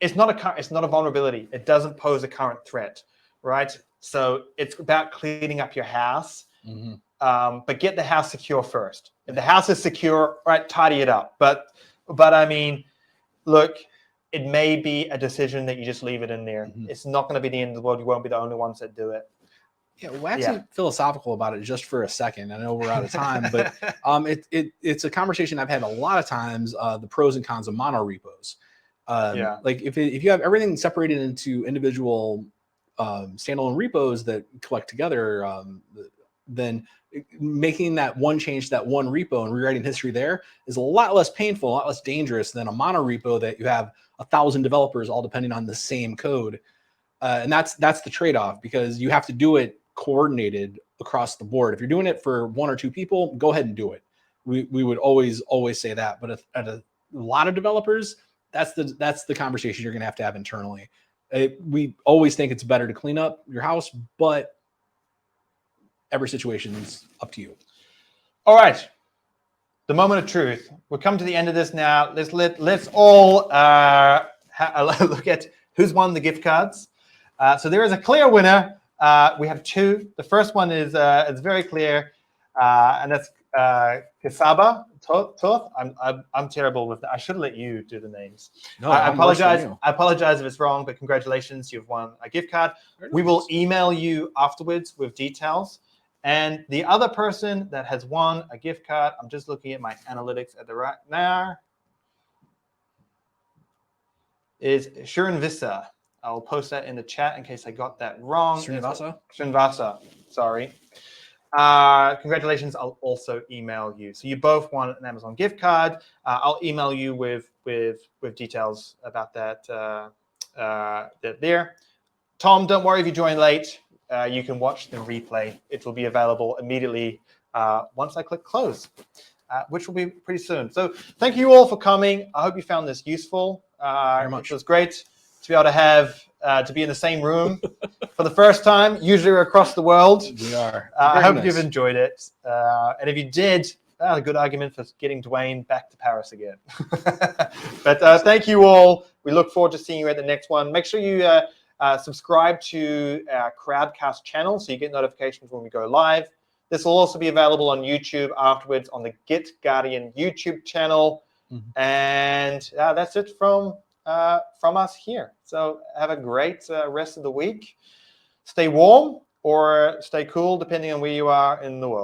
it's not a vulnerability. It doesn't pose a current threat, right? So it's about cleaning up your house, but get the house secure first. If the house is secure, right, tidy it up. But I mean, look, it may be a decision that you just leave it in there. It's not going to be the end of the world. You won't be the only ones that do it. Yeah, waxing philosophical about it just for a second. I know we're out of time, but it's a conversation I've had a lot of times. The pros and cons of mono repos. Like if you have everything separated into individual standalone repos that collect together, then making that one change to that one repo and rewriting history there is a lot less painful, a lot less dangerous than a mono repo that you have 1,000 developers all depending on the same code. And that's the trade-off, because you have to do it coordinated across the board. If you're doing it for one or two people, go ahead and do it. We would always say that. But at a lot of developers, that's the conversation you're going to have internally. We always think it's better to clean up your house, but every situation is up to you. All right. The moment of truth. We'll come to the end of this now. Let's all look at who's won the gift cards. So there is a clear winner. We have two. The first one is it's very clear, and that's Kasaba Toth. I'm terrible with that. I should let you do the names. No, I apologize. I apologize if it's wrong, but congratulations, you've won a gift card. We will email you afterwards with details. And the other person that has won a gift card, I'm just looking at my analytics at the right now, is Srinivasa. I'll post that in the chat in case I got that wrong. Srinivasa, sorry. Congratulations, I'll also email you. So you both won an Amazon gift card. I'll email you with details about that there. Tom, don't worry if you join late. You can watch the replay. It will be available immediately once I click close, which will be pretty soon. So thank you all for coming. I hope you found this useful. Very much. It was great to be able to have to be in the same room for the first time. Usually we're across the world. We are. I hope you've enjoyed it. And if you did, a good argument for getting Dwayne back to Paris again. But thank you all. We look forward to seeing you at the next one. Make sure you subscribe to our Crowdcast channel so you get notifications when we go live. This will also be available on YouTube afterwards on the GitGuardian YouTube channel. And that's it from us here. So have a great rest of the week. Stay warm or stay cool, depending on where you are in the world.